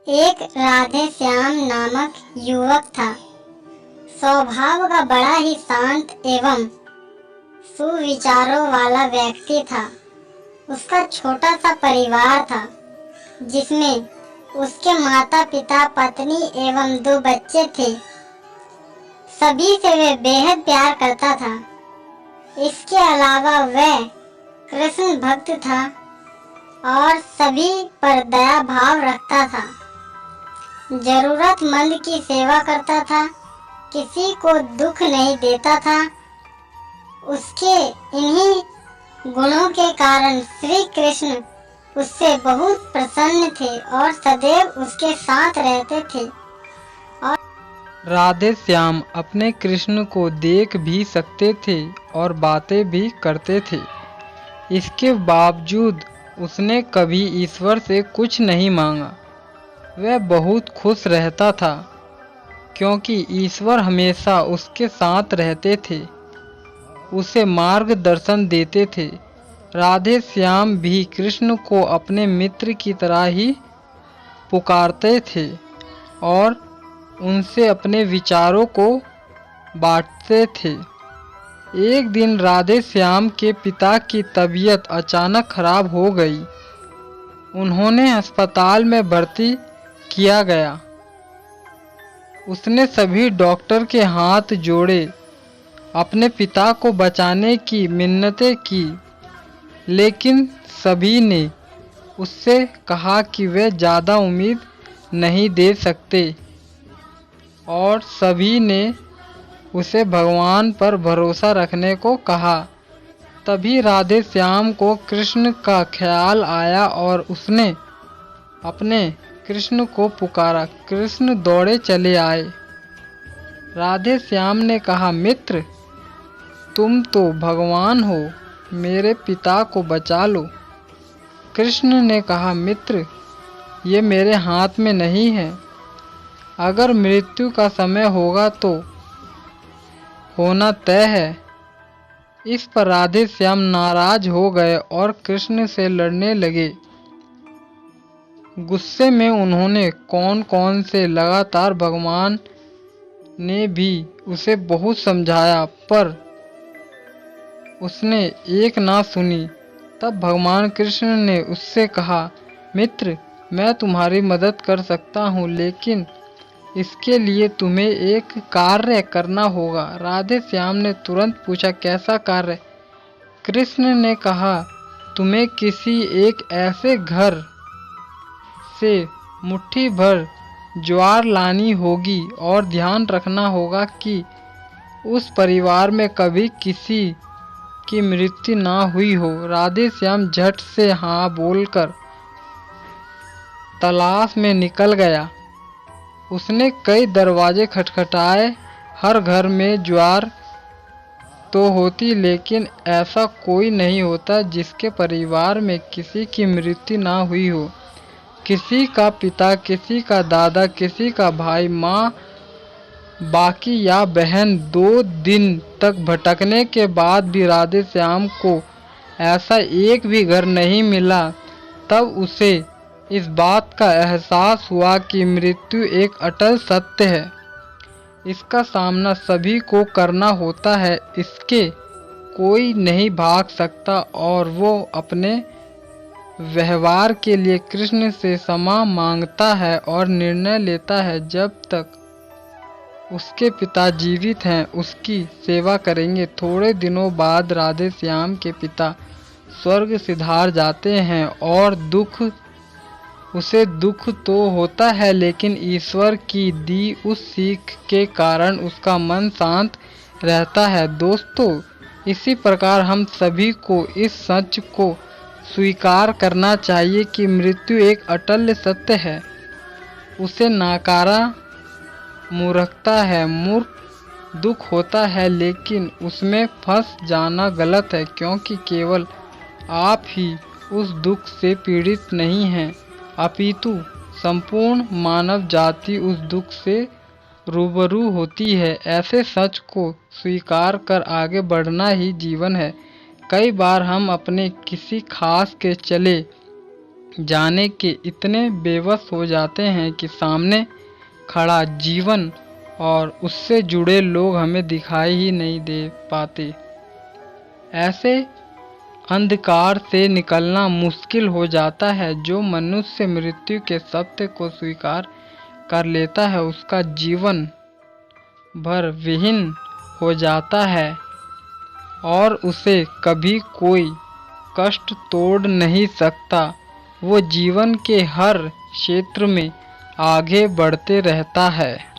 एक राधे श्याम नामक युवक था। स्वभाव का बड़ा ही शांत एवं सुविचारों वाला व्यक्ति था। उसका छोटा सा परिवार था, जिसमें उसके माता पिता, पत्नी एवं 2 बच्चे थे। सभी से वह बेहद प्यार करता था। इसके अलावा वह कृष्ण भक्त था और सभी पर दया भाव रखता था। जरूरतमंद की सेवा करता था, किसी को दुख नहीं देता था। उसके इन्हीं गुणों के कारण श्री कृष्ण उससे बहुत प्रसन्न थे और सदैव उसके साथ रहते थे। राधे श्याम अपने कृष्ण को देख भी सकते थे और बातें भी करते थे। इसके बावजूद उसने कभी ईश्वर से कुछ नहीं मांगा। वह बहुत खुश रहता था क्योंकि ईश्वर हमेशा उसके साथ रहते थे, उसे मार्गदर्शन देते थे। राधे श्याम भी कृष्ण को अपने मित्र की तरह ही पुकारते थे और उनसे अपने विचारों को बांटते थे। एक दिन राधे श्याम के पिता की तबीयत अचानक खराब हो गई। उन्होंने अस्पताल में भर्ती किया गया। उसने सभी डॉक्टर के हाथ जोड़े, अपने पिता को बचाने की मिन्नतें की, लेकिन सभी ने उससे कहा कि वे ज़्यादा उम्मीद नहीं दे सकते और सभी ने उसे भगवान पर भरोसा रखने को कहा। तभी राधे श्याम को कृष्ण का ख्याल आया और उसने अपने कृष्ण को पुकारा। कृष्ण दौड़े चले आए। राधे श्याम ने कहा, मित्र, तुम तो भगवान हो, मेरे पिता को बचा लो। कृष्ण ने कहा, मित्र, ये मेरे हाथ में नहीं है। अगर मृत्यु का समय होगा तो होना तय है। इस पर राधे श्याम नाराज हो गए और कृष्ण से लड़ने लगे। गुस्से में उन्होंने कौन से लगातार भगवान ने भी उसे बहुत समझाया, पर उसने एक ना सुनी। तब भगवान कृष्ण ने उससे कहा, मित्र, मैं तुम्हारी मदद कर सकता हूँ, लेकिन इसके लिए तुम्हें एक कार्य करना होगा। राधे श्याम ने तुरंत पूछा, कैसा कार्य? कृष्ण ने कहा, तुम्हें किसी एक ऐसे घर से मुट्ठी भर ज्वार लानी होगी और ध्यान रखना होगा कि उस परिवार में कभी किसी की मृत्यु ना हुई हो। राधे श्याम झट से हाँ बोलकर तलाश में निकल गया। उसने कई दरवाजे खटखटाए। हर घर में ज्वार तो होती, लेकिन ऐसा कोई नहीं होता जिसके परिवार में किसी की मृत्यु ना हुई हो। किसी का पिता, किसी का दादा, किसी का भाई, माँ, बाकी या बहन। 2 दिन तक भटकने के बाद भी राधे श्याम को ऐसा एक भी घर नहीं मिला। तब उसे इस बात का एहसास हुआ कि मृत्यु एक अटल सत्य है। इसका सामना सभी को करना होता है, इसके कोई नहीं भाग सकता और वो अपने व्यवहार के लिए कृष्ण से क्षमा मांगता है और निर्णय लेता है जब तक उसके पिता जीवित हैं उसकी सेवा करेंगे। थोड़े दिनों बाद राधे श्याम के पिता स्वर्ग सिधार जाते हैं और उसे दुख तो होता है, लेकिन ईश्वर की दी उस सीख के कारण उसका मन शांत रहता है। दोस्तों, इसी प्रकार हम सभी को इस सच को स्वीकार करना चाहिए कि मृत्यु एक अटल सत्य है। उसे नाकारा मूर्खता है। मूर्ख दुख होता है, लेकिन उसमें फंस जाना गलत है, क्योंकि केवल आप ही उस दुख से पीड़ित नहीं हैं, अपितु संपूर्ण मानव जाति उस दुख से रूबरू होती है। ऐसे सच को स्वीकार कर आगे बढ़ना ही जीवन है। कई बार हम अपने किसी खास के चले जाने के इतने बेबस हो जाते हैं कि सामने खड़ा जीवन और उससे जुड़े लोग हमें दिखाई ही नहीं दे पाते। ऐसे अंधकार से निकलना मुश्किल हो जाता है। जो मनुष्य मृत्यु के सत्य को स्वीकार कर लेता है उसका जीवन भर विहीन हो जाता है और उसे कभी कोई कष्ट तोड़ नहीं सकता। वो जीवन के हर क्षेत्र में आगे बढ़ते रहता है।